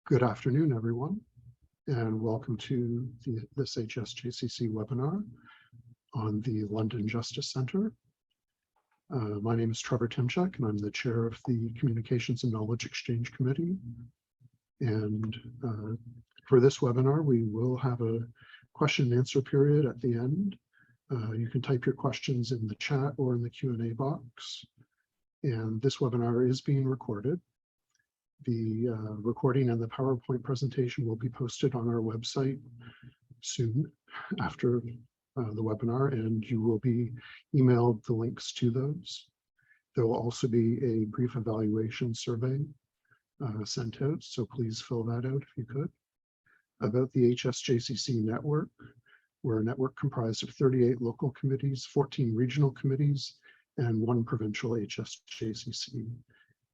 Good afternoon, everyone, and welcome to this HSJCC webinar on the London Justice Centre. My name is Trevor Timchak, and I'm the chair of the Communications and Knowledge Exchange Committee. And for this webinar, we will have a question and answer period at the end. You can type your questions in the chat or in the Q&A box. And this webinar is being recorded. The recording and the PowerPoint presentation will be posted on our website soon after the webinar, and you will be emailed the links to those. There will also be a brief evaluation survey sent out, so please fill that out if you could. About the HSJCC network, we're a network comprised of 38 local committees, 14 regional committees, and 1 provincial HSJCC.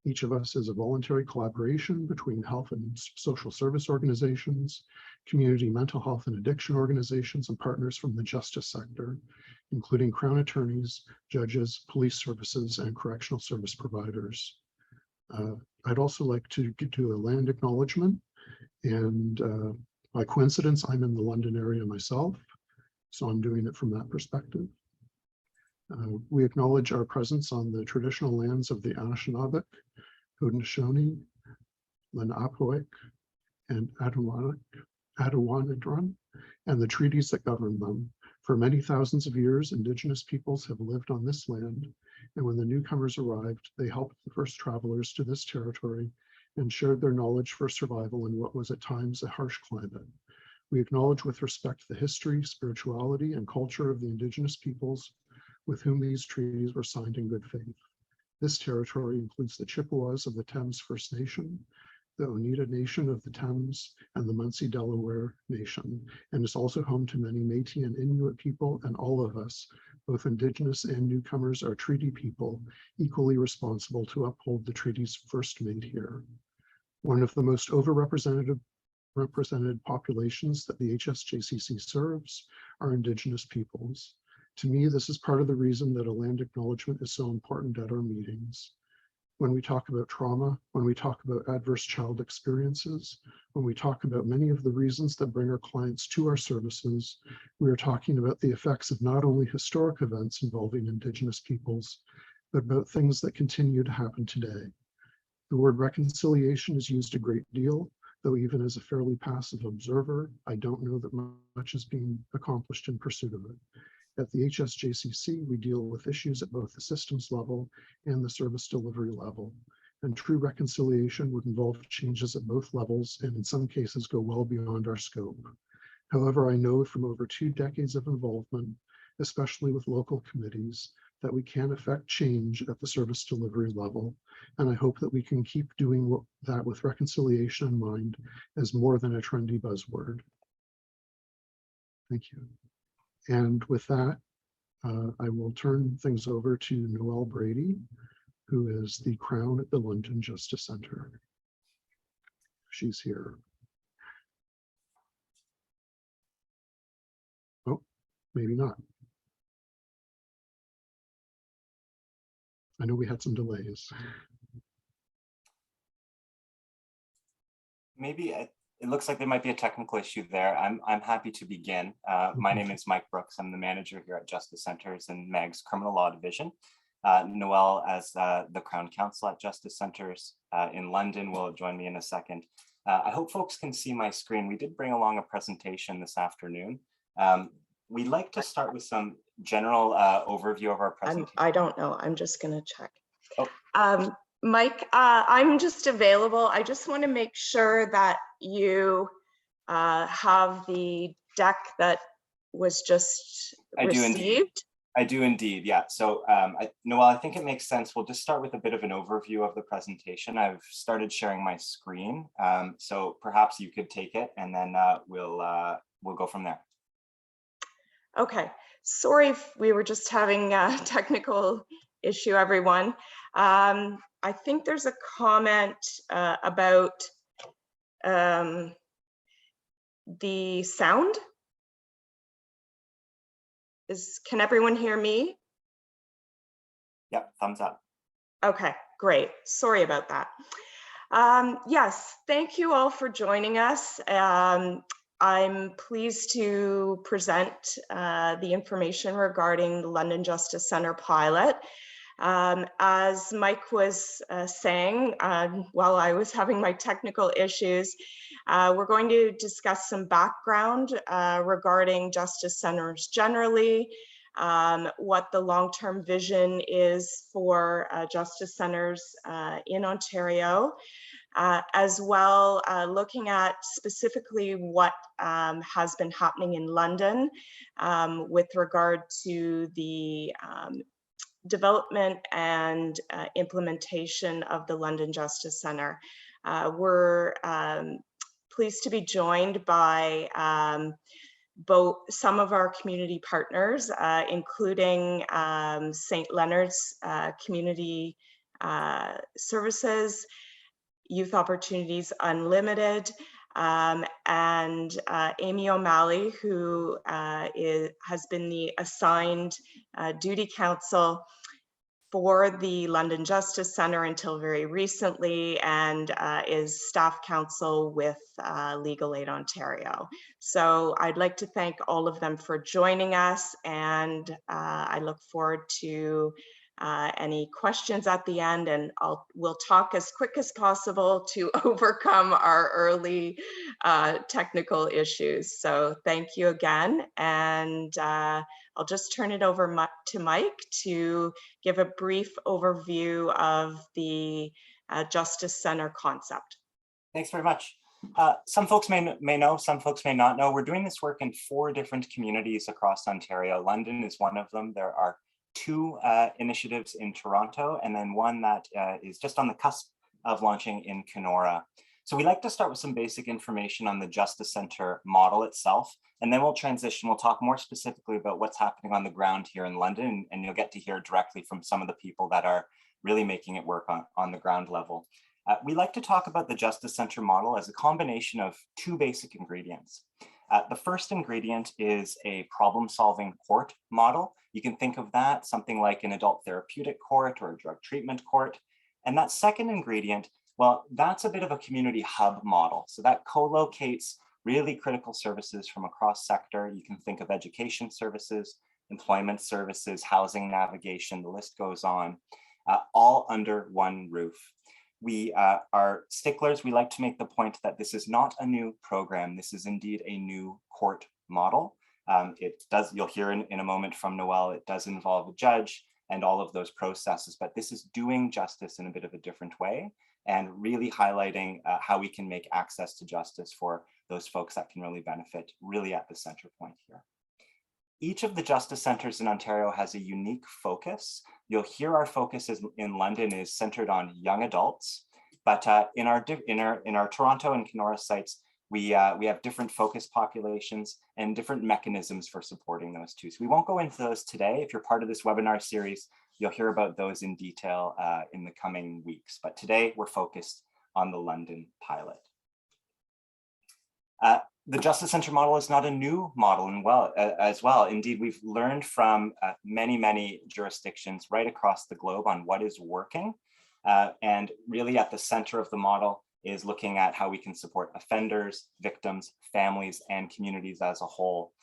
Each of us is a voluntary collaboration between health and social service organizations, community mental health and addiction organizations, and partners from the justice sector, including Crown attorneys, judges, police services, and correctional service providers. I'd also like to do a land acknowledgement, and by coincidence, I'm in the London area myself, so I'm doing it from that perspective. We acknowledge our presence on the traditional lands of the Anishinaabe, Haudenosaunee, Lenape, and Attawanadron, and the treaties that govern them. For many thousands of years, Indigenous peoples have lived on this land, and when the newcomers arrived, they helped the first travelers to this territory and shared their knowledge for survival in what was at times a harsh climate. We acknowledge with respect the history, spirituality, and culture of the Indigenous peoples with whom these treaties were signed in good faith. This territory includes the Chippewas of the Thames First Nation, the Oneida Nation of the Thames, and the Munsee Delaware Nation, and is also home to many Métis and Inuit people, and all of us, both Indigenous and newcomers, are treaty people, equally responsible to uphold the treaties first made here. One of the most overrepresented populations that the HSJCC serves are Indigenous peoples. To me, this is part of the reason that a land acknowledgement is so important at our meetings. When we talk about trauma, when we talk about adverse child experiences, when we talk about many of the reasons that bring our clients to our services, we are talking about the effects of not only historic events involving Indigenous peoples, but about things that continue to happen today. The word reconciliation is used a great deal, though even as a fairly passive observer, I don't know that much is being accomplished in pursuit of it. At the HSJCC, we deal with issues at both the systems level and the service delivery level, and true reconciliation would involve changes at both levels and in some cases go well beyond our scope. However, I know from over 2 decades of involvement, especially with local committees, that we can affect change at the service delivery level, and I hope that we can keep doing that with reconciliation in mind as more than a trendy buzzword. Thank you. And with that, I will turn things over to Noelle Brady, who is the Crown at the London Justice Centre. She's here. Oh, maybe not. I know we had some delays. Maybe it looks like there might be a technical issue there. I'm happy to begin. My name is Mike Brooks. I'm the manager here at Justice Centres and MEG's Criminal Law Division. Noelle, as the Crown Counsel at Justice Centres in London, will join me in a second. I hope folks can see my screen. We did bring along a presentation this afternoon. We'd like to start with some general overview of our presentation. I don't know. I'm just going to check. Oh. Mike, I'm just available. I just want to make sure that you have the deck that was just received. I do indeed, yeah. So Noelle, I think it makes sense. We'll just start with a bit of an overview of the presentation. I've started sharing my screen, so perhaps you could take it and then we'll go from there. Okay, sorry if we were just having a technical issue, everyone. I think there's a comment about the sound. Can everyone hear me? Yep, thumbs up. Okay, great. Sorry about that. Yes, thank you all for joining us. I'm pleased to present the information regarding the London Justice Centre pilot. As Mike was saying, while I was having my technical issues, we're going to discuss some background regarding justice centers generally, what the long-term vision is for justice centers in Ontario, as well looking at specifically what has been happening in London with regard to the development and implementation of the London Justice Centre. We're pleased to be joined by both some of our community partners, including St. Leonard's Community Services, Youth Opportunities Unlimited, and Amy O'Malley, who has been the assigned duty counsel for the London Justice Centre until very recently, and is staff counsel with Legal Aid Ontario. So I'd like to thank all of them for joining us, and I look forward to any questions at the end, and we'll talk as quick as possible to overcome our early technical issues. So thank you again, and I'll just turn it over to Mike to give a brief overview of the Justice Centre concept. Thanks very much. Some folks may know, some folks may not know. We're doing this work in 4 different communities across Ontario. London is one of them. There are 2 initiatives in Toronto, and then one that is just on the cusp of launching in Kenora. So we like to start with some basic information on the Justice Centre model itself, and then we'll transition. We'll talk more specifically about what's happening on the ground here in London, and you'll get to hear directly from some of the people that are really making it work on the ground level. We like to talk about the Justice Centre model as a combination of 2 basic ingredients. The first ingredient is a problem-solving court model. You can think of that something like an adult therapeutic court or a drug treatment court. And that second ingredient, well, that's a bit of a community hub model. So that co-locates really critical services from across sector. You can think of education services, employment services, housing navigation, the list goes on, all under one roof. We are sticklers. We like to make the point that this is not a new program. This is indeed a new court model. You'll hear in a moment from Noel, it does involve a judge and all of those processes, but this is doing justice in a bit of a different way and really highlighting how we can make access to justice for those folks that can really benefit, really at the center point here. Each of the justice centers in Ontario has a unique focus. You'll hear our focus in London is centered on young adults, but in our Toronto and Kenora sites, we have different focus populations and different mechanisms for supporting those too. So we won't go into those today. If you're part of this webinar series, you'll hear about those in detail in the coming weeks. But today we're focused on the London pilot. The Justice Centre model is not a new model as well. Indeed, we've learned from many jurisdictions right across the globe on what is working. And really at the center of the model is looking at how we can support offenders, victims, families, and communities as a whole.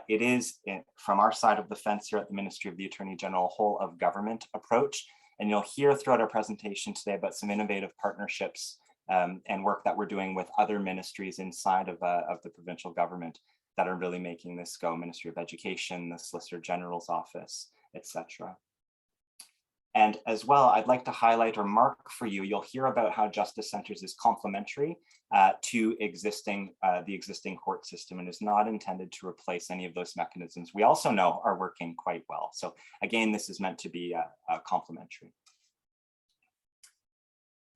It is, from our side of the fence here at the Ministry of the Attorney General, a whole of government approach. And you'll hear throughout our presentation today about some innovative partnerships and work that we're doing with other ministries inside of the provincial government that are really making this go. Ministry of Education, the Solicitor General's Office, etc. And as well, I'd like to highlight or mark for you, you'll hear about how Justice Centres is complementary to the existing court system and is not intended to replace any of those mechanisms we also know are working quite well. So again, this is meant to be complementary.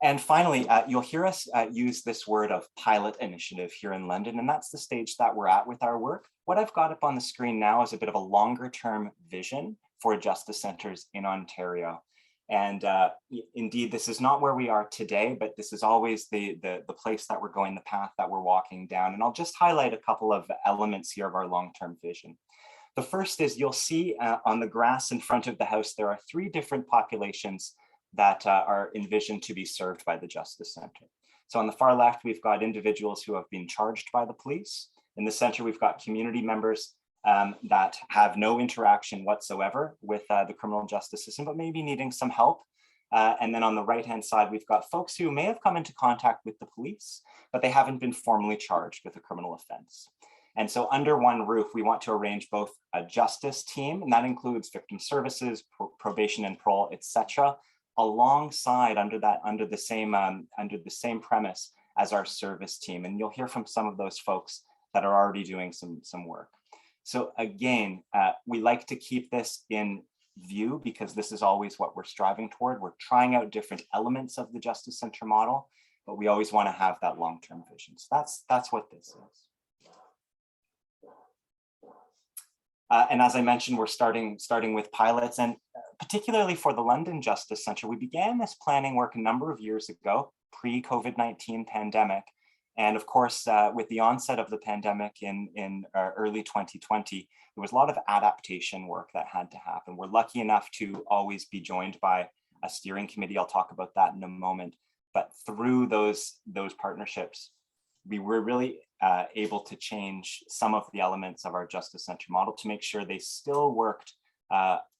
And finally, you'll hear us use this word of pilot initiative here in London, and that's the stage that we're at with our work. What I've got up on the screen now is a bit of a longer term vision for justice centres in Ontario. And indeed, this is not where we are today, but this is always the place that we're going, the path that we're walking down. And I'll just highlight a couple of elements here of our long-term vision. The first is you'll see on the grass in front of the house, there are 3 different populations that are envisioned to be served by the Justice Center. So on the far left, we've got individuals who have been charged by the police. In the center, we've got community members that have no interaction whatsoever with the criminal justice system, but maybe needing some help. And then on the right-hand side, we've got folks who may have come into contact with the police, but they haven't been formally charged with a criminal offense. And so under one roof, we want to arrange both a justice team, and that includes victim services, probation and parole, etc., alongside under the same premise as our service team. And you'll hear from some of those folks that are already doing some work. So again, we like to keep this in view because this is always what we're striving toward. We're trying out different elements of the Justice Center model, but we always want to have that long-term vision. So that's what this is. And as I mentioned, we're starting with pilots, and particularly for the London Justice Center, we began this planning work a number of years ago, pre-COVID-19 pandemic. And of course, with the onset of the pandemic in early 2020, there was a lot of adaptation work that had to happen. We're lucky enough to always be joined by a steering committee. I'll talk about that in a moment. But through those partnerships, we were really able to change some of the elements of our Justice Center model to make sure they still worked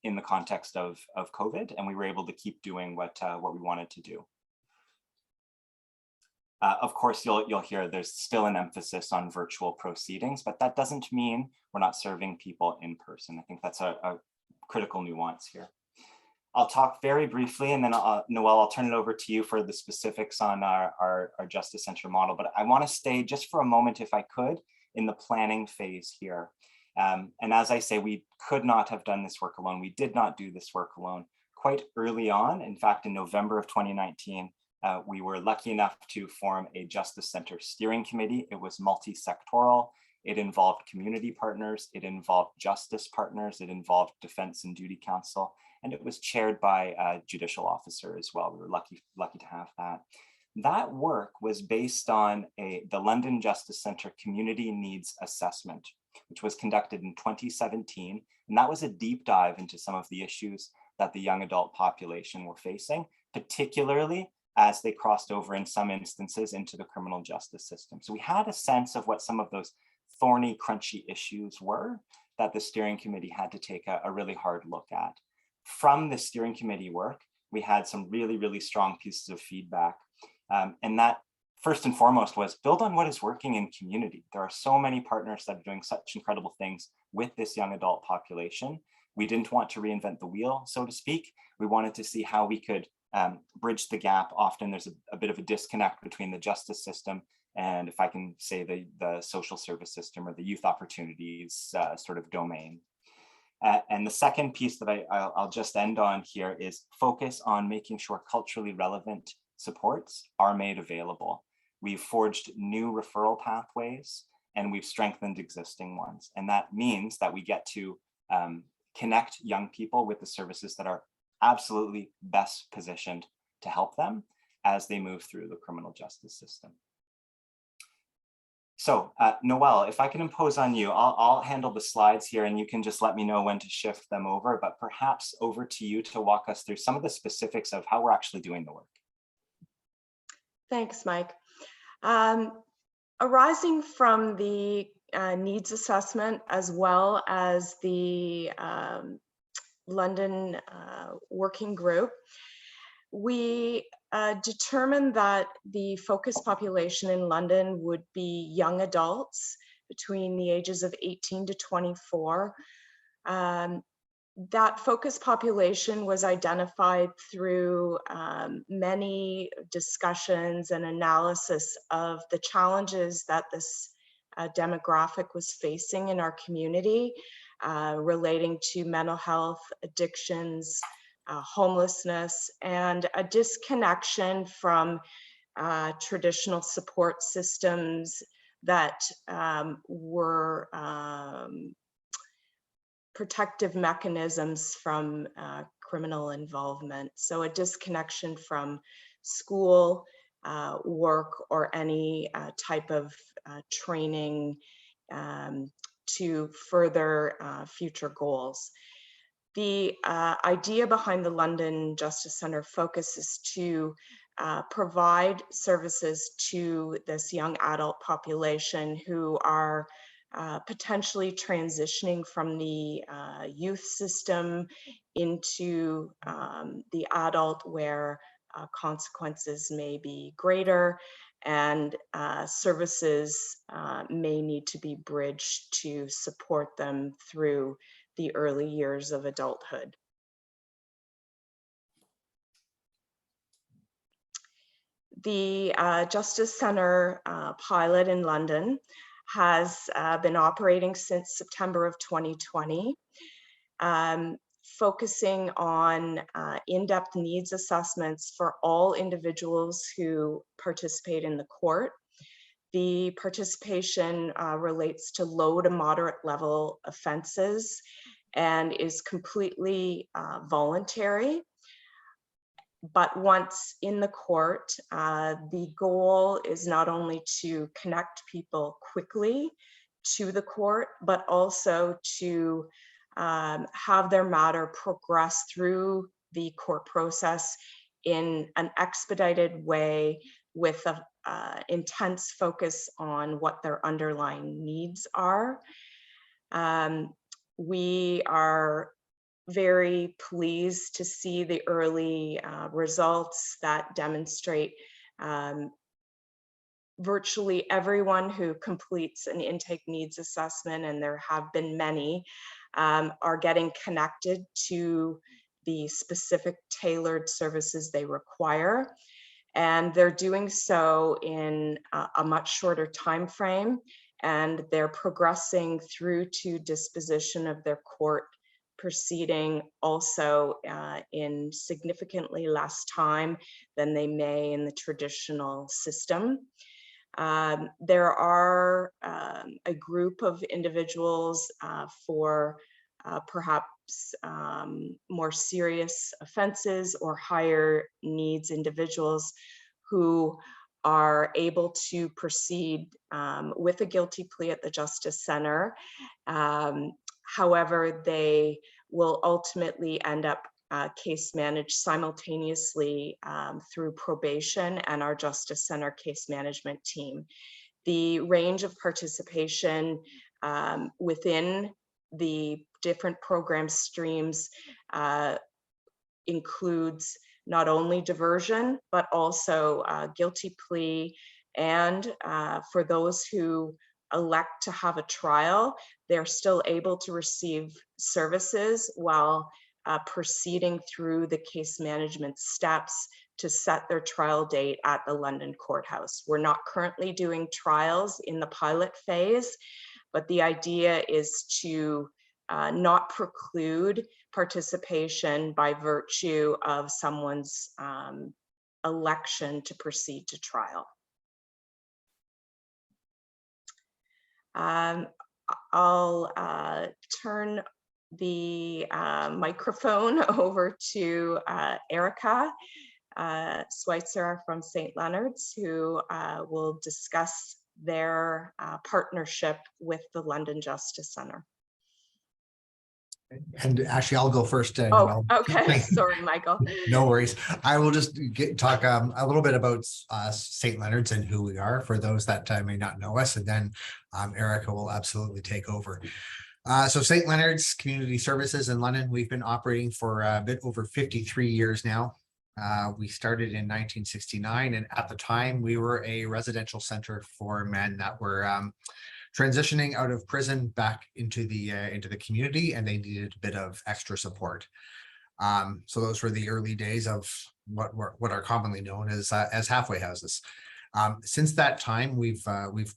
in the context of COVID, and we were able to keep doing what we wanted to do. Of course, you'll hear there's still an emphasis on virtual proceedings, but that doesn't mean we're not serving people in person. I think that's a critical nuance here. I'll talk very briefly, and then Noelle, I'll turn it over to you for the specifics on our Justice Center model, but I want to stay just for a moment, if I could, in the planning phase here. And as I say, we could not have done this work alone. We did not do this work alone. Quite early on, in fact, in November of 2019, we were lucky enough to form a Justice Center steering committee. It was multi-sectoral. It involved community partners. It involved justice partners. It involved Defense and Duty Council. And it was chaired by a judicial officer as well. We were lucky to have that. That work was based on the London Justice Center Community Needs Assessment, which was conducted in 2017. And that was a deep dive into some of the issues that the young adult population were facing, particularly as they crossed over in some instances into the criminal justice system. So we had a sense of what some of those thorny, crunchy issues were that the steering committee had to take a really hard look at. From the steering committee work, we had some really, really strong pieces of feedback. And that first and foremost was build on what is working in community. There are so many partners that are doing such incredible things with this young adult population. We didn't want to reinvent the wheel, so to speak. We wanted to see how we could bridge the gap. Often there's a bit of a disconnect between the justice system and, if I can say, the social service system or the youth opportunities sort of domain. And the second piece that I'll just end on here is focus on making sure culturally relevant supports are made available. We've forged new referral pathways and we've strengthened existing ones. And that means that we get to connect young people with the services that are absolutely best positioned to help them as they move through the criminal justice system. So Noelle, if I can impose on you, I'll handle the slides here and you can just let me know when to shift them over, but perhaps over to you to walk us through some of the specifics of how we're actually doing the work. Thanks, Mike. Arising from the needs assessment as well as the London working group, we determined that the focus population in London would be young adults between the ages of 18 to 24. That focus population was identified through many discussions and analysis of the challenges that this demographic was facing in our community, relating to mental health, addictions, homelessness, and a disconnection from traditional support systems that were protective mechanisms from criminal involvement. So a disconnection from school, work, or any type of training to further future goals. The idea behind the London Justice Centre focuses to provide services to this young adult population who are potentially transitioning from the youth system into the adult, where consequences may be greater, and services may need to be bridged to support them through the early years of adulthood. The Justice Centre pilot in London has been operating since September of 2020, focusing on in-depth needs assessments for all individuals who participate in the court. The participation relates to low to moderate level offenses and is completely voluntary. But once in the court, the goal is not only to connect people quickly to the court, but also to have their matter progress through the court process in an expedited way, with an intense focus on what their underlying needs are. We are very pleased to see the early results that demonstrate virtually everyone who completes an intake needs assessment, and there have been many, are getting connected to the specific tailored services they require. And they're doing so in a much shorter time frame, and they're progressing through to disposition of their court proceeding also in significantly less time than they may in the traditional system. There are a group of individuals for perhaps more serious offenses or higher needs individuals who are able to proceed with a guilty plea at the Justice Centre. However, they will ultimately end up case managed simultaneously through probation and our Justice Centre case management team. The range of participation within the different program streams includes not only diversion, but also guilty plea. And for those who elect to have a trial, they're still able to receive services while proceeding through the case management steps to set their trial date at the London courthouse. We're not currently doing trials in the pilot phase, but the idea is to not preclude participation by virtue of someone's election to proceed to trial. I'll turn the microphone over to Erica Schweitzer from St. Leonard's, who will discuss their partnership with the London Justice Centre. And actually, I'll go first. Oh, Noel. okay. Sorry, Michael. No worries. I will just talk a little bit about St. Leonard's and who we are for those that may not know us, and then Erica will absolutely take over. So St. Leonard's Community Services in London, we've been operating for a bit over 53 years now. We started in 1969, and at the time we were a residential center for men that were transitioning out of prison back into the community, and they needed a bit of extra support. So those were the early days of what are commonly known as halfway houses. Since that time, we've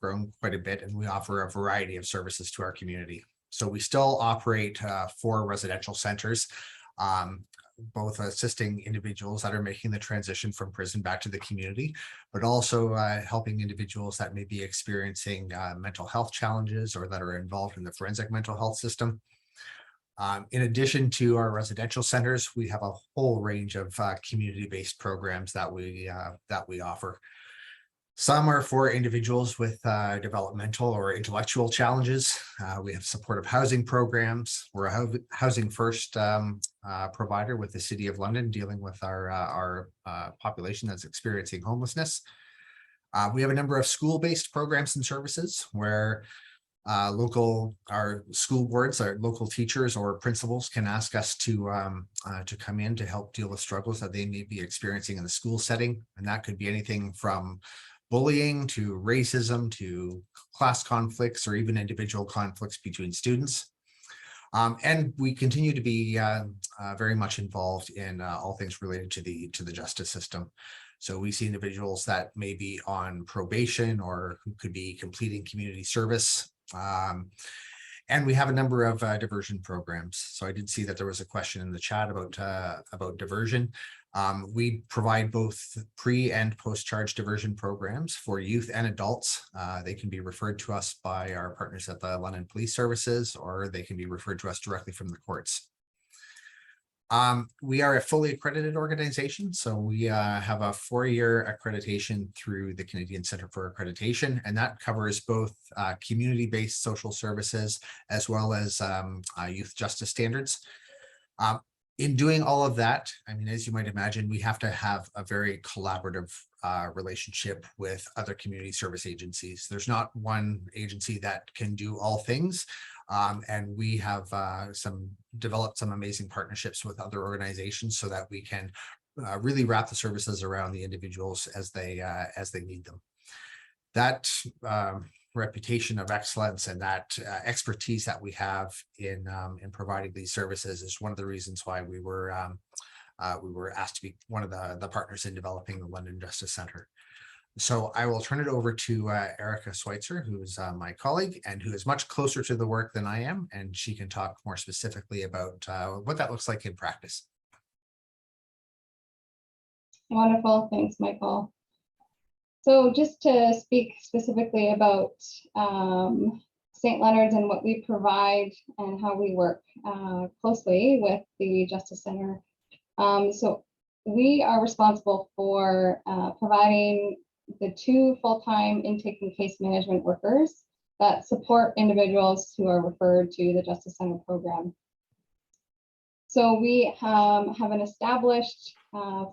grown quite a bit, and we offer a variety of services to our community. So we still operate 4 residential centers, both assisting individuals that are making the transition from prison back to the community, but also helping individuals that may be experiencing mental health challenges or that are involved in the forensic mental health system. In addition to our residential centers, we have a whole range of community-based programs that we offer. Some are for individuals with developmental or intellectual challenges. We have supportive housing programs. We're a housing first provider with the City of London, dealing with our population that's experiencing homelessness. We have a number of school-based programs and services where our school boards, our local teachers or principals can ask us to come in to help deal with struggles that they may be experiencing in the school setting. And that could be anything from bullying to racism to class conflicts or even individual conflicts between students. And we continue to be very much involved in all things related to the justice system. So we see individuals that may be on probation or who could be completing community service. And we have a number of diversion programs. So I did see that there was a question in the chat about diversion. We provide both pre and post-charge diversion programs for youth and adults. They can be referred to us by our partners at the London Police Services, or they can be referred to us directly from the courts. We are a fully accredited organization, so we have a 4-year accreditation through the Canadian Centre for Accreditation, and that covers both community-based social services as well as youth justice standards. In doing all of that, I mean, as you might imagine, we have to have a very collaborative relationship with other community service agencies. There's not one agency that can do all things. And we have developed some amazing partnerships with other organizations so that we can really wrap the services around the individuals as they need them. That reputation of excellence and that expertise that we have in providing these services is one of the reasons why we were asked to be one of the partners in developing the London Justice Centre. So I will turn it over to Erica Schweitzer, who is my colleague and who is much closer to the work than I am, and she can talk more specifically about what that looks like in practice. Wonderful, thanks, Michael. So just to speak specifically about St. Leonard's and what we provide and how we work closely with the Justice Centre. So we are responsible for providing the 2 full-time intake and case management workers that support individuals who are referred to the Justice Centre program. So we have an established,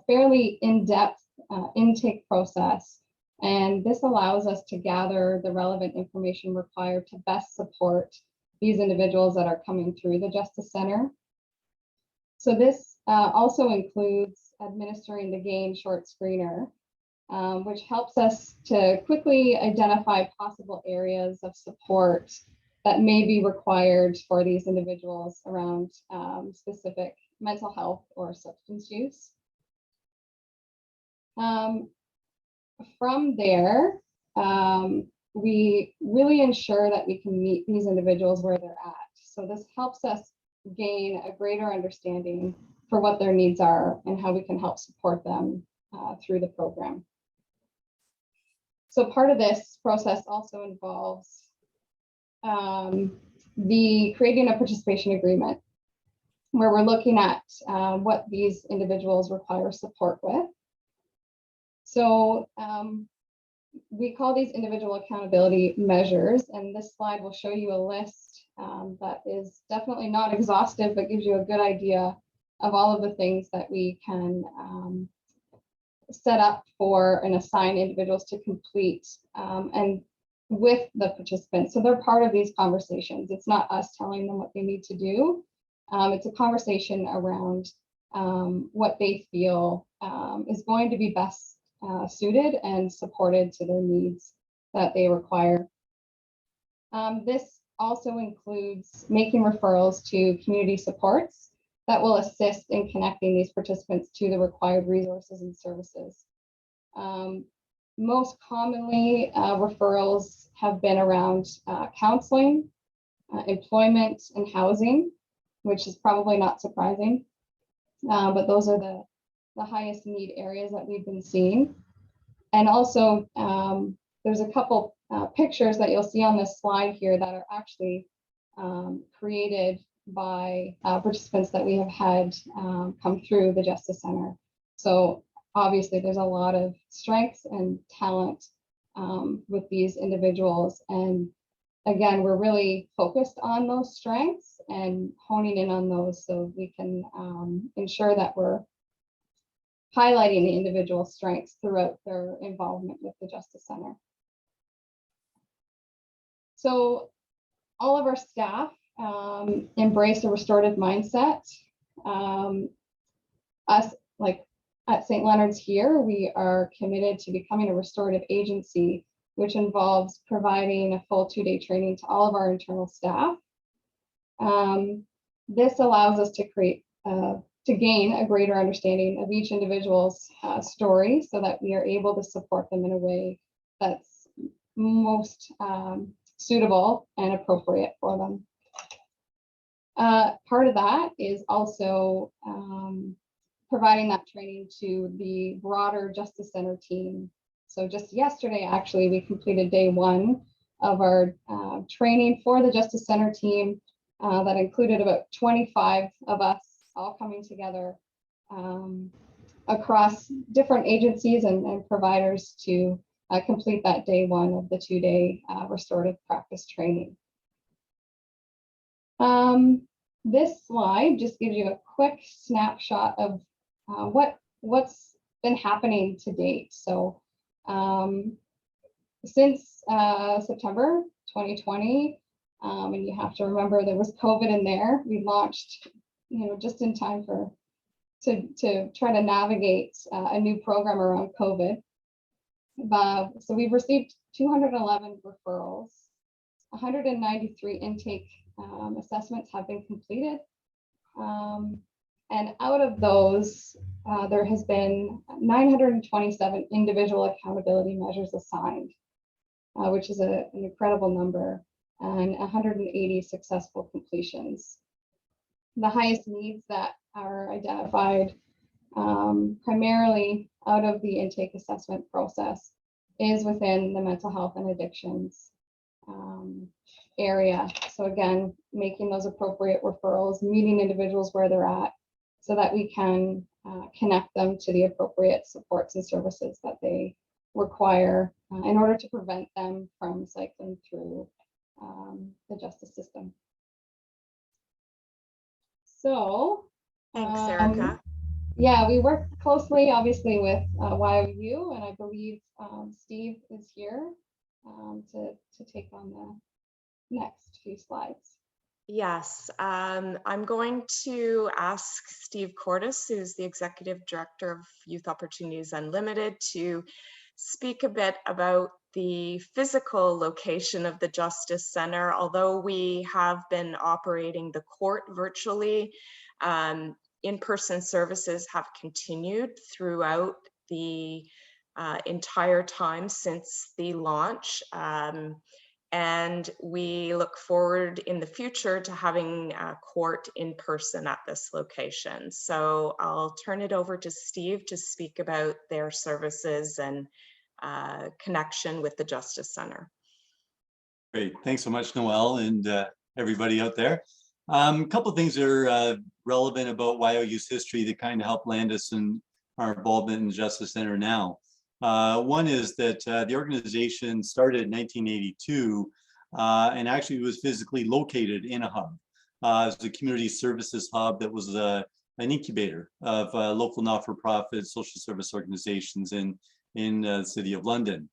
fairly in-depth intake process, and this allows us to gather the relevant information required to best support these individuals that are coming through the Justice Centre. So this also includes administering the GAIN short screener, which helps us to quickly identify possible areas of support that may be required for these individuals around specific mental health or substance use. From there, we really ensure that we can meet these individuals where they're at. So this helps us gain a greater understanding for what their needs are and how we can help support them through the program. So part of this process also involves the creating a participation agreement, where we're looking at what these individuals require support with. So we call these individual accountability measures, and this slide will show you a list that is definitely not exhaustive, but gives you a good idea of all of the things that we can set up for and assign individuals to complete and with the participants. So they're part of these conversations. It's not us telling them what they need to do. It's a conversation around what they feel is going to be best suited and supported to their needs that they require. This also includes making referrals to community supports that will assist in connecting these participants to the required resources and services. Most commonly, referrals have been around counseling, employment, and housing, which is probably not surprising, but those are the highest need areas that we've been seeing. And also, there's a couple pictures that you'll see on this slide here that are actually created by participants that we have had come through the Justice Centre. So obviously there's a lot of strengths and talent with these individuals. And again, we're really focused on those strengths and honing in on those so we can ensure that we're highlighting the individual strengths throughout their involvement with the Justice Center. So all of our staff embrace a restorative mindset. Us, like at St. Leonard's here, we are committed to becoming a restorative agency, which involves providing a full 2-day training to all of our internal staff. This allows us to gain a greater understanding of each individual's story so that we are able to support them in a way that's most suitable and appropriate for them. Part of that is also providing that training to the broader Justice Center team. So just yesterday, actually, we completed day 1 of our training for the Justice Center team that included about 25 of us all coming together across different agencies and providers to complete that day 1 of the 2-day restorative practice training. This slide just gives you a quick snapshot of what's been happening to date. So since September 2020, and you have to remember there was COVID in there, we launched, just in time to try to navigate a new program around COVID. So we've received 211 referrals, 193 intake assessments have been completed. And out of those, there has been 927 individual accountability measures assigned, which is an incredible number, and 180 successful completions. The highest needs that are identified primarily out of the intake assessment process is within the mental health and addictions area. So again, making those appropriate referrals, meeting individuals where they're at so that we can connect them to the appropriate supports and services that they require in order to prevent them from cycling through the justice system. So, thanks, Erica. Yeah, we work closely, obviously, with YOU, and I believe Steve is here to take on the next few slides. Yes, I'm going to ask Steve Cordes, who's the Executive Director of Youth Opportunities Unlimited, to speak a bit about the physical location of the Justice Center. Although we have been operating the court virtually, in-person services have continued throughout the entire time since the launch. And we look forward in the future to having court in person at this location. So I'll turn it over to Steve to speak about their services and connection with the Justice Center. Great, thanks so much, Noelle, and everybody out there. A couple of things that are relevant about YOU's history that kind of helped land us in our involvement in the Justice Center now. One is that the organization started in 1982 and actually was physically located in a hub. It was a community services hub that was an incubator of local not-for-profit social service organizations in the City of London.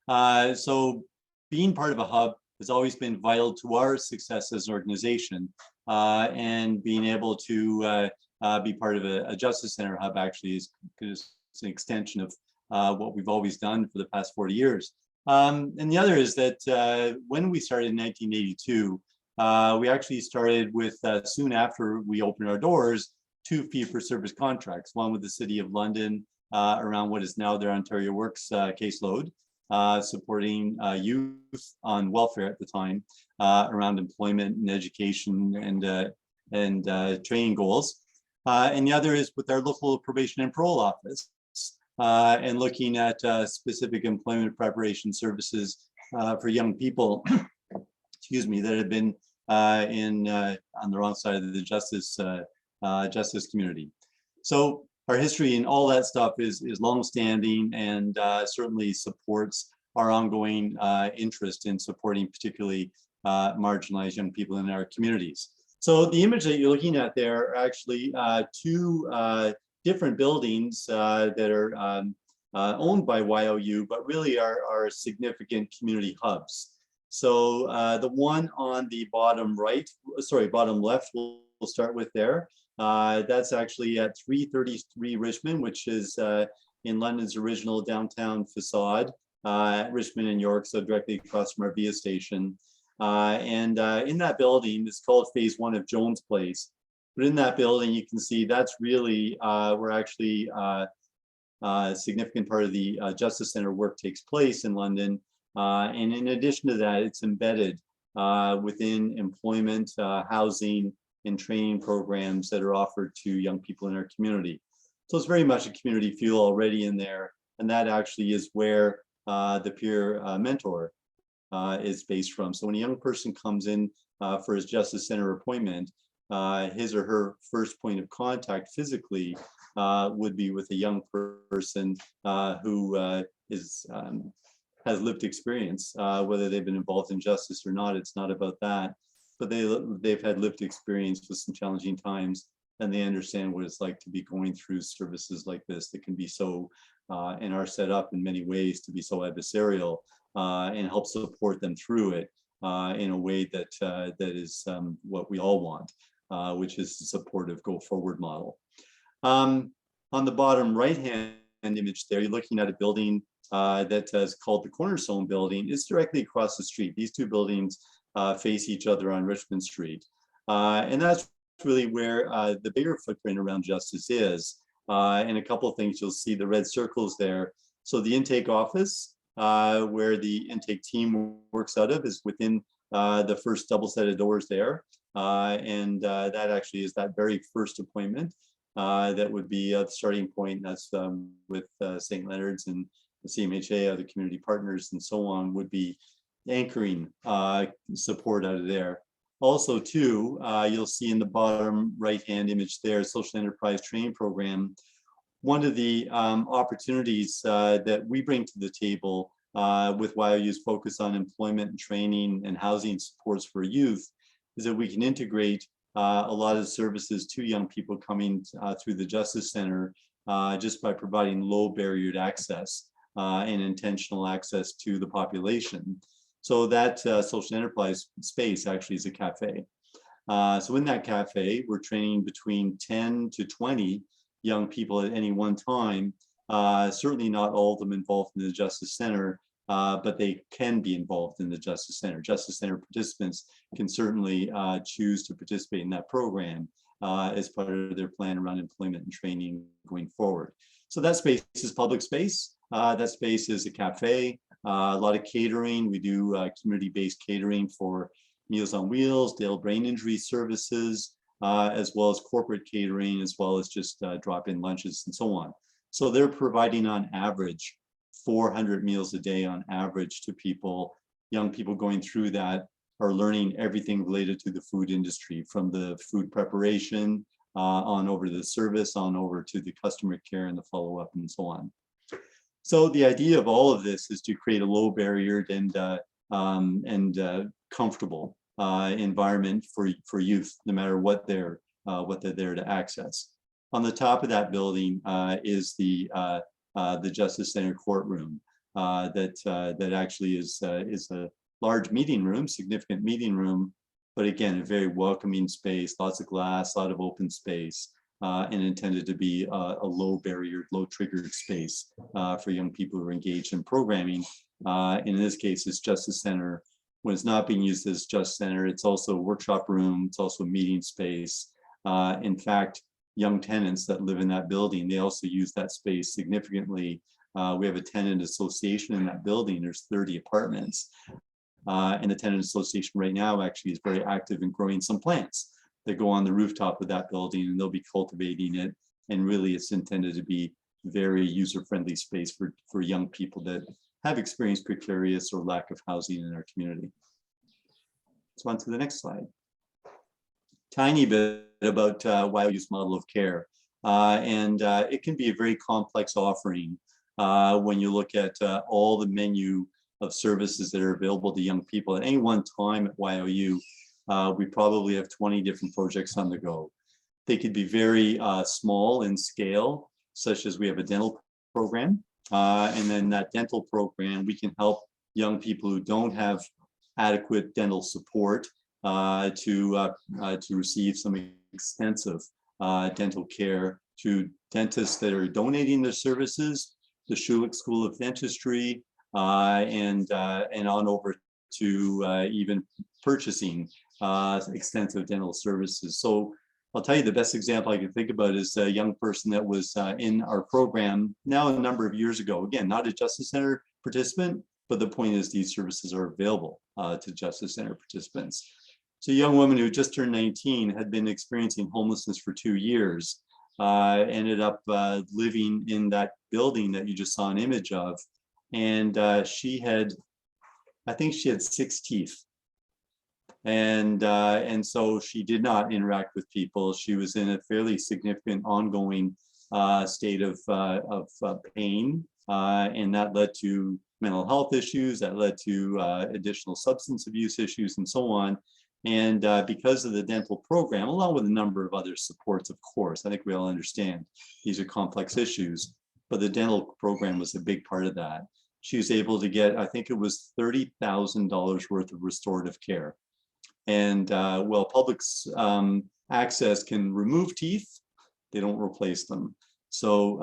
So being part of a hub has always been vital to our success as an organization, and being able to be part of a Justice Center hub actually is an extension of what we've always done for the past 40 years. And the other is that when we started in 1982, we actually started with, soon after we opened our doors, 2 fee-for-service contracts, one with the City of London around what is now their Ontario Works caseload, supporting youth on welfare at the time around employment and education and training goals. And the other is with our local probation and parole office, and looking at specific employment preparation services for young people, excuse me, that have been on the wrong side of the justice community. So our history and all that stuff is longstanding and certainly supports our ongoing interest in supporting particularly marginalized young people in our communities. So the image that you're looking at there are actually two different buildings that are owned by YOU, but really are significant community hubs. So the one on the bottom right, sorry, bottom left, we'll start with there. That's actually at 333 Richmond, which is in London's original downtown facade, Richmond and York, so directly across from our VIA station. In that building, it's called phase 1 of Jones Place. But in that building, you can see that's really where actually a significant part of the Justice Center work takes place in London. And in addition to that, it's embedded within employment, housing, and training programs that are offered to young people in our community. So it's very much a community feel already in there. And that actually is where the peer mentor is based from. So when a young person comes in for his Justice Center appointment, his or her first point of contact physically would be with a young person who has lived experience, whether they've been involved in justice or not. It's not about that, but they've had lived experience with some challenging times, and they understand what it's like to be going through services like this that can be so and are set up in many ways to be so adversarial, and help support them through it in a way that that is what we all want, which is a supportive go forward model. On the bottom right hand image there, you're looking at a building that is called the Cornerstone Building. It's directly across the street. These two buildings face each other on Richmond Street. And that's really where the bigger footprint around justice is. And a couple of things, you'll see the red circles there. So the intake office, where the intake team works out of, is within the first double set of doors there. And that actually is that very first appointment. That would be the starting point. That's with St. Leonard's and the CMHA, other community partners and so on, would be anchoring support out of there. Also too, you'll see in the bottom right-hand image there, social enterprise training program. One of the opportunities that we bring to the table with YOU's focus on employment and training and housing supports for youth is that we can integrate a lot of services to young people coming through the Justice Center just by providing low barriered access and intentional access to the population. So that social enterprise space actually is a cafe. So in that cafe, we're training between 10 to 20 young people at any one time. Certainly not all of them involved in the Justice Center, but they can be involved in the Justice Center. Justice Center participants can certainly choose to participate in that program as part of their plan around employment and training going forward. So that space is public space. That space is a cafe, a lot of catering. We do community-based catering for Meals on Wheels, Dale Brain Injury Services, as well as corporate catering, as well as just drop-in lunches and so on. So they're providing on average 400 meals a day on average to people. Young people going through that are learning everything related to the food industry, from the food preparation on over to the service, on over to the customer care and the follow-up and so on. So the idea of all of this is to create a low barriered and comfortable environment for youth, no matter what they're there to access. On the top of that building is the Justice Center courtroom that actually is a large meeting room, significant meeting room, but again, a very welcoming space, lots of glass, a lot of open space, and intended to be a low barrier, low triggered space for young people who are engaged in programming. In this case, it's Justice Center. When it's not being used as Justice Center, it's also a workshop room, it's also a meeting space. In fact, young tenants that live in that building, they also use that space significantly. We have a tenant association in that building. There's 30 apartments. And the tenant association right now actually is very active in growing some plants that go on the rooftop of that building, and they'll be cultivating it. And really it's intended to be very user-friendly space for young people that have experienced precarious or lack of housing in our community. Let's go on to the next slide. Tiny bit about YOU's model of care. It can be a very complex offering when you look at all the menu of services that are available to young people. At any one time at YOU, we probably have 20 different projects on the go. They could be very small in scale, such as we have a dental program. And then that dental program, we can help young people who don't have adequate dental support to receive some extensive dental care to dentists that are donating their services, the Schulich School of Dentistry, and on over to even purchasing extensive dental services. So I'll tell you the best example I can think about is a young person that was in our program now a number of years ago. Again, not a Justice Center participant, but the point is these services are available to Justice Center participants. So a young woman who just turned 19 had been experiencing homelessness for 2 years, ended up living in that building that you just saw an image of. And she had, I think she had 6 teeth. And so she did not interact with people. She was in a fairly significant ongoing state of pain. And that led to mental health issues, that led to additional substance abuse issues and so on. And because of the dental program, along with a number of other supports, of course, I think we all understand these are complex issues, but the dental program was a big part of that. She was able to get, I think it was $30,000 worth of restorative care. And well, public's access can remove teeth, they don't replace them. So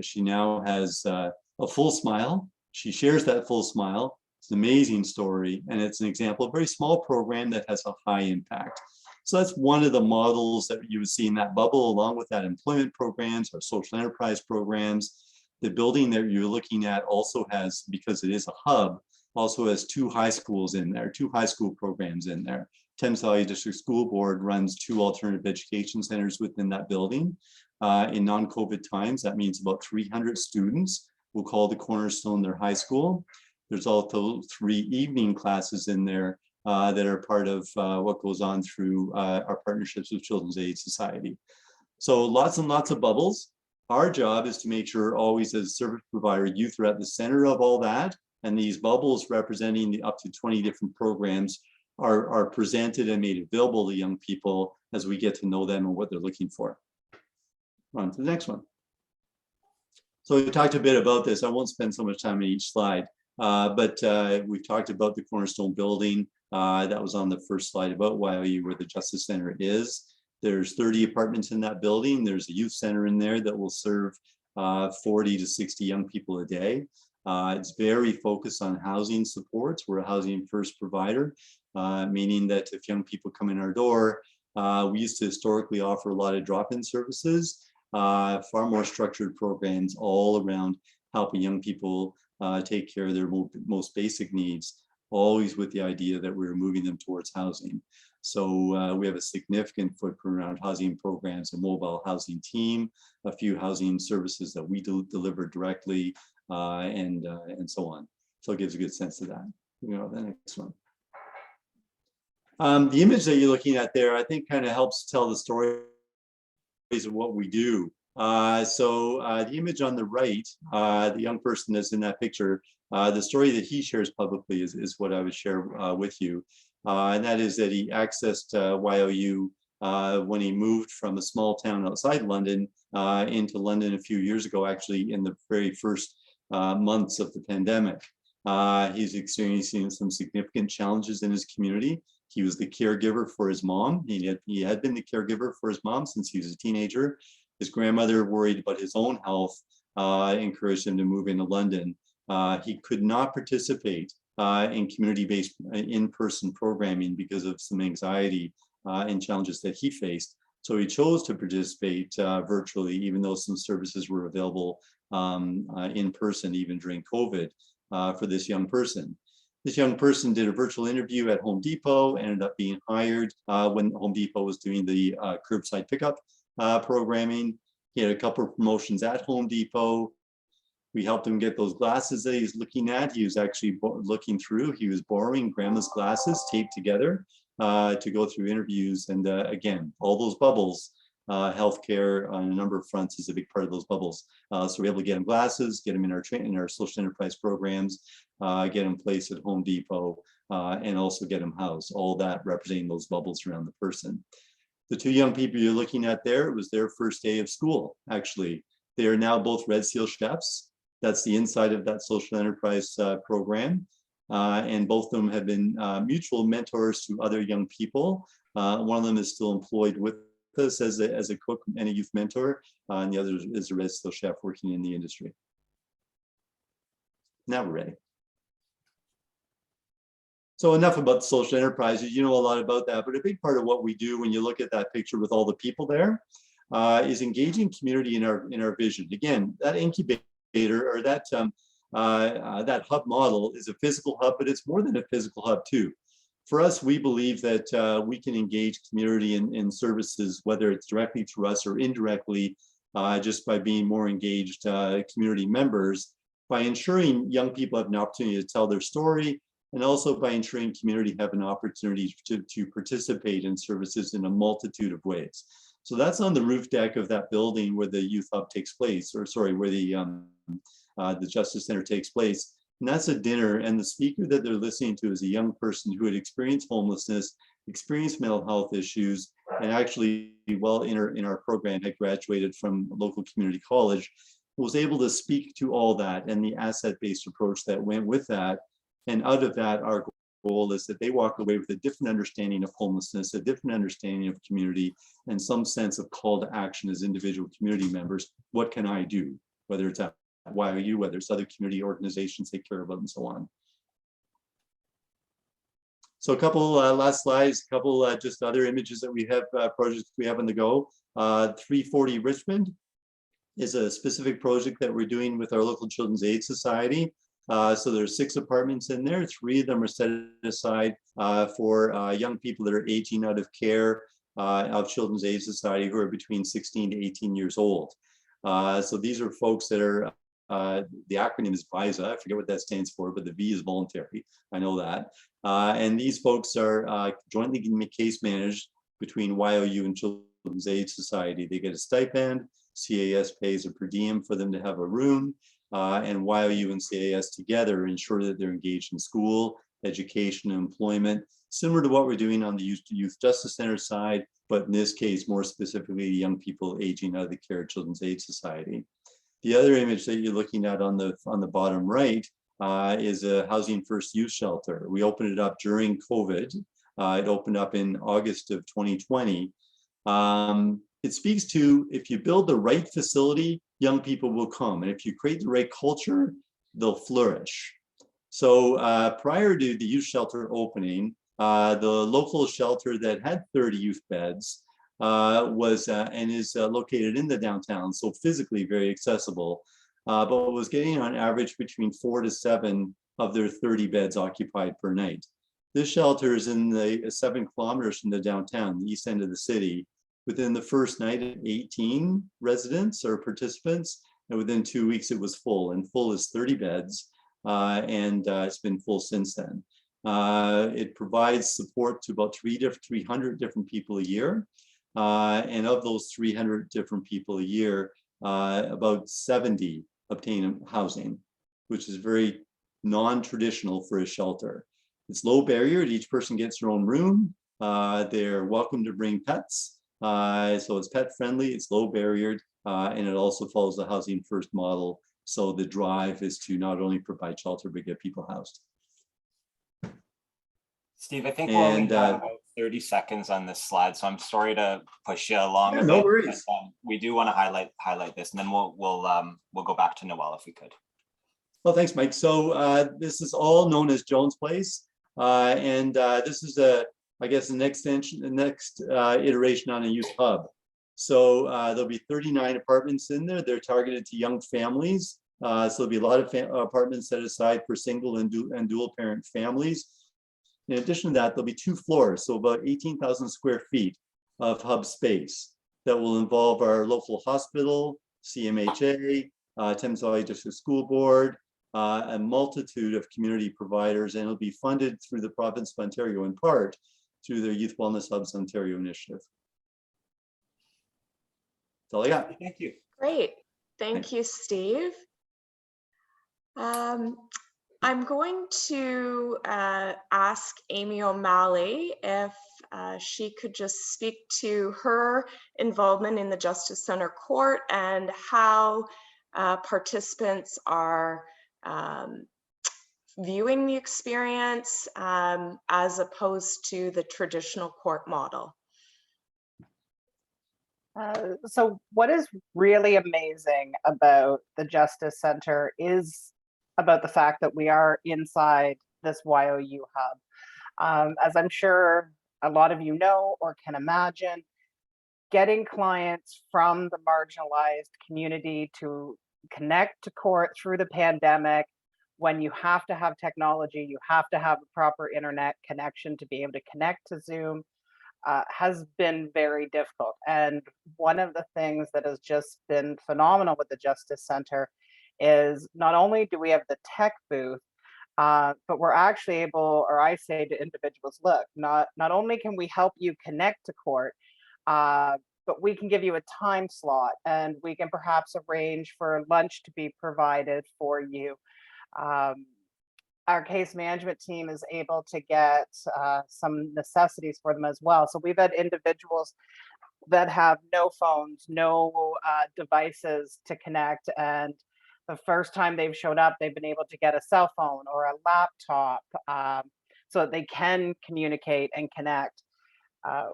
she now has a full smile. She shares that full smile. It's an amazing story, and it's an example of a very small program that has a high impact. So that's one of the models that you would see in that bubble, along with that employment programs or social enterprise programs. The building that you're looking at also has, because it is a hub, also has 2 high schools in there, 2 high school programs in there. Thames Valley District School Board runs 2 alternative education centers within that building. In non-COVID times, that means about 300 students will call the Cornerstone their high school. There's also 3 evening classes in there that are part of what goes on through our partnerships with Children's Aid Society. So lots and lots of bubbles. Our job is to make sure always as a service provider, youth are at the center of all that. And these bubbles representing the up to 20 different programs are presented and made available to young people as we get to know them and what they're looking for. On to the next one. So we talked a bit about this. I won't spend so much time on each slide, but we've talked about the Cornerstone building. That was on the first slide about YOU, where the Justice Center is. There's 30 apartments in that building. There's a youth center in there that will serve 40 to 60 young people a day. It's very focused on housing supports. We're a housing first provider, meaning that if young people come in our door, we used to historically offer a lot of drop-in services, far more structured programs all around helping young people take care of their most basic needs, always with the idea that we're moving them towards housing. So we have a significant footprint around housing programs, a mobile housing team, a few housing services that we deliver directly, and so on. So it gives a good sense of that. You know, the next one. The image that you're looking at there, I think, kind of helps tell the stories of what we do. So the image on the right, the young person that's in that picture, the story that he shares publicly is what I would share with you. And that is that he accessed YOU when he moved from a small town outside London into London a few years ago, actually in the very first months of the pandemic. He's experiencing some significant challenges in his community. He was the caregiver for his mom. He had been the caregiver for his mom since he was a teenager. His grandmother, worried about his own health, encouraged him to move into London. He could not participate in community-based in-person programming because of some anxiety and challenges that he faced. So he chose to participate virtually, even though some services were available in person, even during COVID, for this young person. This young person did a virtual interview at Home Depot, ended up being hired when Home Depot was doing the curbside pickup programming. He had a couple of promotions at Home Depot. We helped him get those glasses that he's looking at. He was actually looking through. He was borrowing grandma's glasses taped together to go through interviews. And again, all those bubbles healthcare on a number of fronts is a big part of those bubbles. So we're able to get them glasses, get them in our social enterprise programs, get them placed at Home Depot, and also get them housed. All that representing those bubbles around the person. The two young people you're looking at there, it was their first day of school, actually. They are now both Red Seal chefs. That's the inside of that social enterprise program. And both of them have been mutual mentors to other young people. One of them is still employed with us as a cook and a youth mentor, and the other is a Red Seal chef working in the industry. Now we're ready. So enough about social enterprises. You know a lot about that, but a big part of what we do when you look at that picture with all the people there is engaging community in our vision. Again, that incubator or that hub model is a physical hub, but it's more than a physical hub too. For us, we believe that we can engage community in services, whether it's directly through us or indirectly, just by being more engaged community members, by ensuring young people have an opportunity to tell their story, and also by ensuring community have an opportunity to participate in services in a multitude of ways. So that's on the roof deck of that building where the youth hub takes place, or sorry, where the Justice Center takes place. And that's a dinner, and the speaker that they're listening to is a young person who had experienced homelessness, experienced mental health issues, and actually, well, in our program had graduated from a local community college, was able to speak to all that and the asset-based approach that went with that. And out of that, our goal is that they walk away with a different understanding of homelessness, a different understanding of community, and some sense of call to action as individual community members. What can I do? Whether it's at YOU, whether it's other community organizations they care about, and so on. So a couple last slides, a couple just other images that we have, projects we have on the go. 340 Richmond is a specific project that we're doing with our local Children's Aid Society. So there's 6 apartments in there. 3 of them are set aside for young people that are aging out of care of Children's Aid Society who are between 16 to 18 years old. So these are folks that are, the acronym is VISA. I forget what that stands for, but the V is voluntary. I know that. And these folks are jointly case managed between YOU and Children's Aid Society. They get a stipend. CAS pays a per diem for them to have a room. And YOU and CAS together ensure that they're engaged in school, education, and employment, similar to what we're doing on the Youth Justice Center side, but in this case, more specifically, young people aging out of the care of Children's Aid Society. The other image that you're looking at on the bottom right is a Housing First Youth Shelter. We opened it up during COVID. It opened up in August of 2020. It speaks to, if you build the right facility, young people will come. And if you create the right culture, they'll flourish. So prior to the youth shelter opening, the local shelter that had 30 youth beds was and is located in the downtown, so physically very accessible, but was getting on average between 4 to 7 of their 30 beds occupied per night. This shelter is in the 7 kilometers from the downtown, the east end of the city. Within the first night, 18 residents or participants, and within 2 weeks it was full, and full is 30 beds, and it's been full since then. It provides support to about 300 different people a year, and of those 300 different people a year, about 70 obtain housing, which is very non-traditional for a shelter. It's low barrier, each person gets their own room, they're welcome to bring pets. So it's pet friendly, it's low barriered, and it also follows the Housing First model. So the drive is to not only provide shelter, but get people housed. Steve, I think we're only about 30 seconds on this slide, so I'm sorry to push you along. Yeah, a no bit, worries. but, we do want to highlight this, and then we'll go back to Noel if we could. Well, thanks, Mike. So this is all known as Jones Place, and this is I guess the next iteration on a youth hub. So there'll be 39 apartments in there. They're targeted to young families. So there'll be a lot of apartments set aside for single and dual parent families. In addition to that, there'll be 2 floors, so about 18,000 square feet of hub space that will involve our local hospital, CMHA, Thames Valley District School Board, a multitude of community providers, and it'll be funded through the province of Ontario in part through their Youth Wellness Hubs Ontario initiative. That's all I got. Thank you. Great. Thank you, Steve. I'm going to ask Amy O'Malley if she could just speak to her involvement in the Justice Center Court and how participants are viewing the experience as opposed to the traditional court model. So what is really amazing about the Justice Center is about the fact that we are inside this YOU hub. As I'm sure a lot of you know or can imagine, getting clients from the marginalized community to connect to court through the pandemic, when you have to have technology, you have to have a proper internet connection to be able to connect to Zoom, has been very difficult. And one of the things that has just been phenomenal with the Justice Center is not only do we have the tech booth, but we're actually able, or I say to individuals, look, not only can we help you connect to court, but we can give you a time slot and we can perhaps arrange for lunch to be provided for you. Our case management team is able to get some necessities for them as well. So we've had individuals that have no phones, no devices to connect. And the first time they've showed up, they've been able to get a cell phone or a laptop so that they can communicate and connect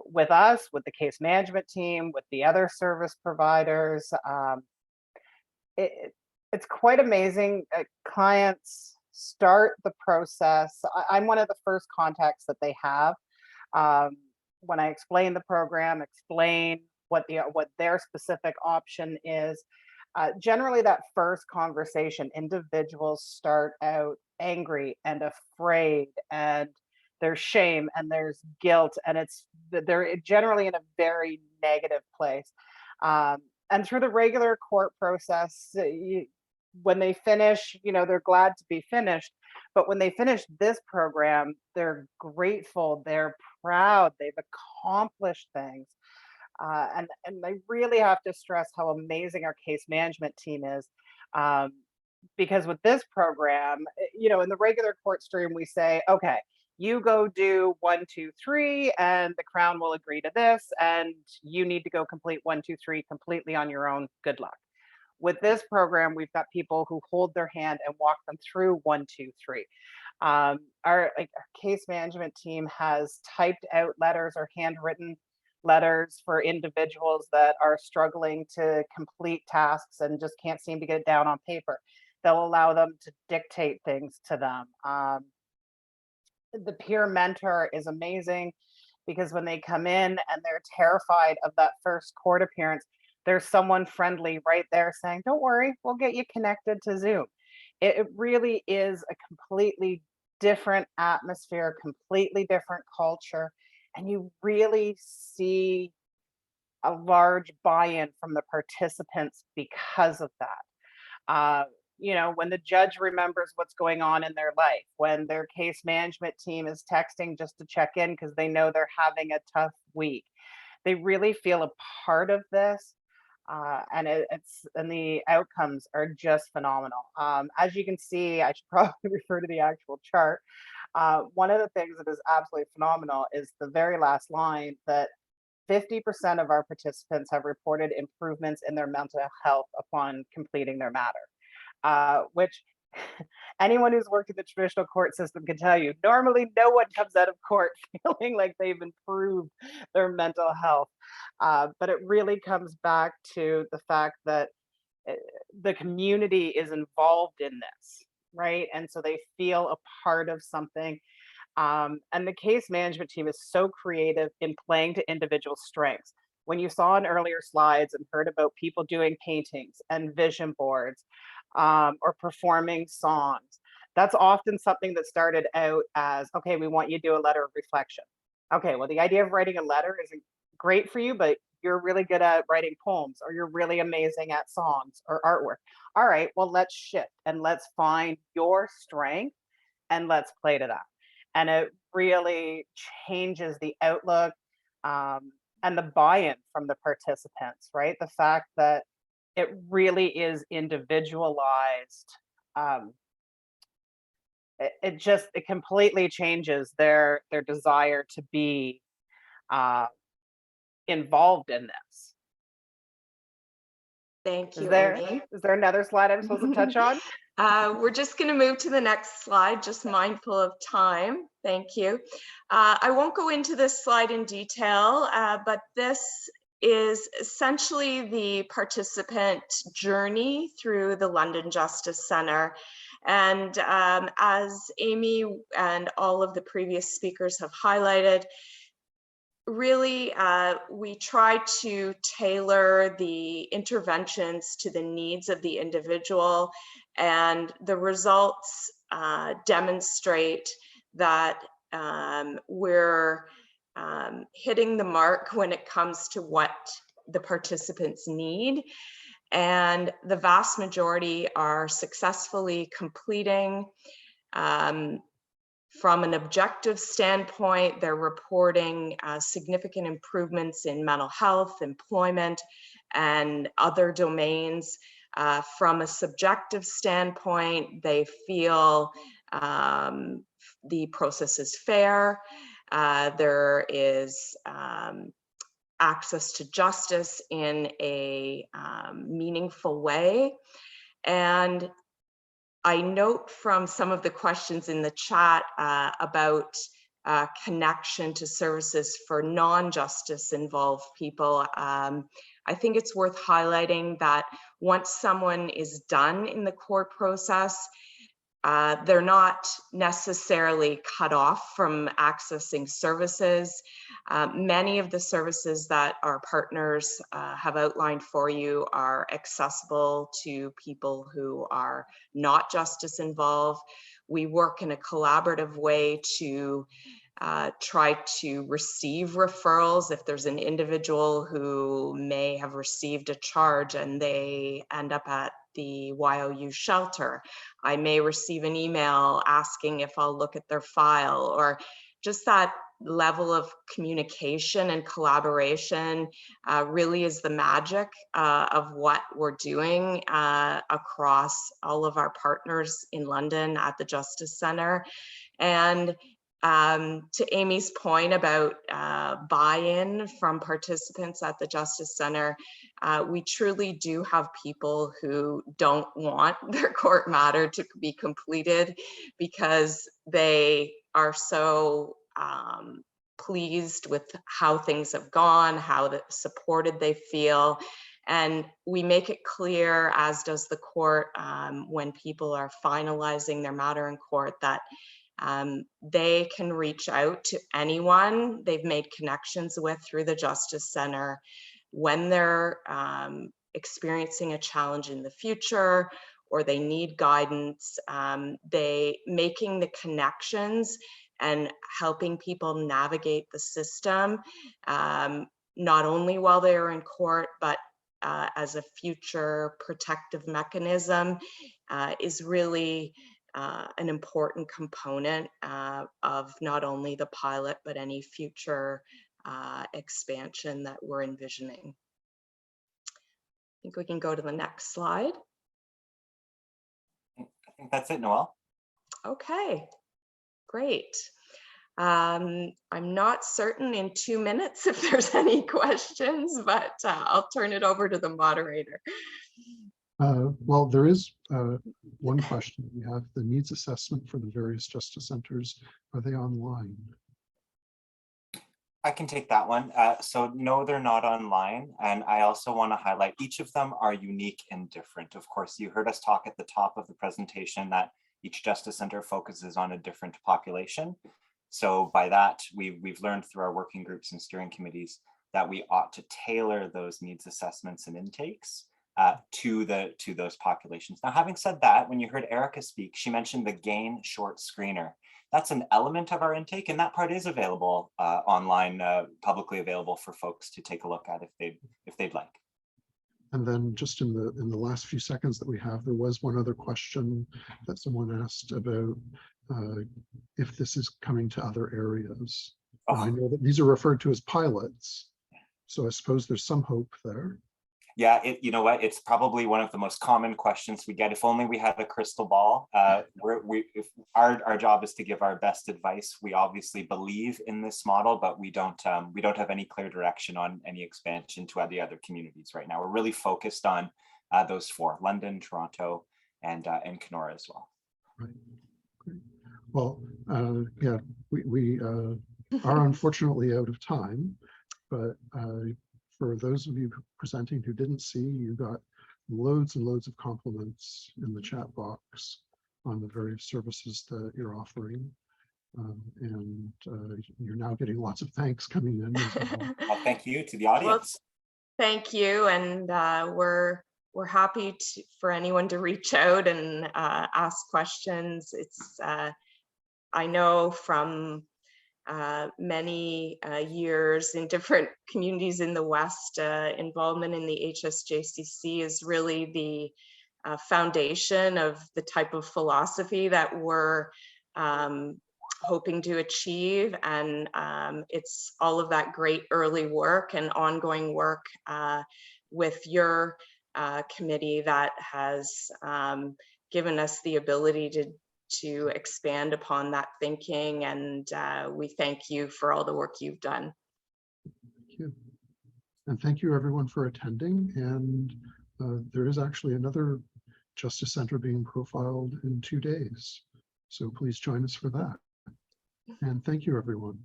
with us, with the case management team, with the other service providers. It's quite amazing. Clients start the process. I'm one of the first contacts that they have when I explain the program, explain what their specific option is. Generally, that first conversation, individuals start out angry and afraid, and there's shame and there's guilt, and they're generally in a very negative place. And through the regular court process, when they finish, they're glad to be finished. But when they finish this program, they're grateful, they're proud, they've accomplished things. And I really have to stress how amazing our case management team is. Because with this program, in the regular court stream, we say, okay, you go do 1, 2, 3, and the Crown will agree to this, and you need to go complete 1, 2, 3 completely on your own. Good luck. With this program, we've got people who hold their hand and walk them through 1, 2, 3. Our case management team has typed out letters or handwritten letters for individuals that are struggling to complete tasks and just can't seem to get it down on paper. They'll allow them to dictate things to them. The peer mentor is amazing because when they come in and they're terrified of that first court appearance, there's someone friendly right there saying, don't worry, we'll get you connected to Zoom. It really is a completely different atmosphere, completely different culture. And you really see a large buy-in from the participants because of that. When the judge remembers what's going on in their life, when their case management team is texting just to check in because they know they're having a tough week, they really feel a part of this. And the outcomes are just phenomenal. As you can see, I should probably refer to the actual chart. One of the things that is absolutely phenomenal is the very last line, that 50% of our participants have reported improvements in their mental health upon completing their matter, which anyone who's worked in the traditional court system can tell you, normally no one comes out of court feeling like they've improved their mental health. But it really comes back to the fact that the community is involved in this, right? And so they feel a part of something. And the case management team is so creative in playing to individual strengths. When you saw in earlier slides and heard about people doing paintings and vision boards, or performing songs, that's often something that started out as, okay, we want you to do a letter of reflection. Okay, well, the idea of writing a letter isn't great for you, but you're really good at writing poems, or you're really amazing at songs or artwork. All right, well, let's shift and let's find your strength and let's play to that. And it really changes the outlook. and the buy-in from the participants, right? The fact that it really is individualized. It completely changes their desire to be involved in this. Thank you, Is there Amy. another slide I'm supposed to touch on? We're just going to move to the next slide, just mindful of time. Thank you. I won't go into this slide in detail, but this is essentially the participant journey through the London Justice Centre. And as Amy and all of the previous speakers have highlighted, really, we try to tailor the interventions to the needs of the individual, and the results demonstrate that we're hitting the mark when it comes to what the participants need. And the vast majority are successfully completing. From an objective standpoint, they're reporting significant improvements in mental health, employment, and other domains. From a subjective standpoint, they feel the process is fair. There is access to justice in a meaningful way. And I note from some of the questions in the chat about connection to services for non-justice involved people. I think it's worth highlighting that once someone is done in the court process, they're not necessarily cut off from accessing services. Many of the services that our partners have outlined for you are accessible to people who are not justice involved. We work in a collaborative way to try to receive referrals. If there's an individual who may have received a charge and they end up at the YOU shelter, I may receive an email asking if I'll look at their file, or just that level of communication and collaboration really is the magic of what we're doing across all of our partners in London at the Justice Centre. And to Amy's point about buy-in from participants at the Justice Centre, we truly do have people who don't want their court matter to be completed because they are so pleased with how things have gone, how supported they feel. And we make it clear, as does the court, when people are finalizing their matter in court, that they can reach out to anyone they've made connections with through the Justice Centre when they're experiencing a challenge in the future or they need guidance. They making the connections and helping people navigate the system, not only while they're in court, but as a future protective mechanism, is really an important component of not only the pilot, but any future expansion that we're envisioning. I think we can go to the next slide. I think that's it, Noelle. Okay, great. I'm not certain in 2 minutes if there's any questions, but I'll turn it over to the moderator. Well, there is one question. We have the needs assessment for the various justice centers. Are they online? I can take that one. So no, they're not online. And I also want to highlight each of them are unique and different. Of course, you heard us talk at the top of the presentation that each justice center focuses on a different population. So by that, we've learned through our working groups and steering committees that we ought to tailor those needs assessments and intakes to those populations. Now, having said that, when you heard Erica speak, she mentioned the GAIN short screener. That's an element of our intake, and that part is available online, publicly available for folks to take a look at if they'd like. And then just in the last few seconds that we have, there was one other question that someone asked about if this is coming to other areas. Oh. I know that these are referred to as pilots, So I suppose there's some hope there. Yeah, you know what? It's probably one of the most common questions we get. If only we had a crystal ball. If our job is to give our best advice. We obviously believe in this model, but we don't have any clear direction on any expansion to the other communities right now. We're really focused on those four: London, Toronto, and Kenora as well. Right. Great. Well, yeah, we are unfortunately out of time, but for those of you presenting who didn't see, you got loads and loads of compliments in the chat box on the various services that you're offering. And you're now getting lots of thanks coming in as well. Well, thank you to the audience. Well, thank you, and we're happy for anyone to reach out and ask questions. It's I know from many years in different communities in the West, involvement in the HSJCC is really the foundation of the type of philosophy that we're hoping to achieve. And it's all of that great early work and ongoing work with your committee that has given us the ability to expand upon that thinking, and we thank you for all the work you've done. Thank you. And thank you everyone for attending. And there is actually another Justice Center being profiled in 2 days. So please join us for that. And thank you, everyone.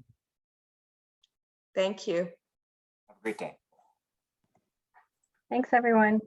Thank you. Have a great day. Thanks, everyone.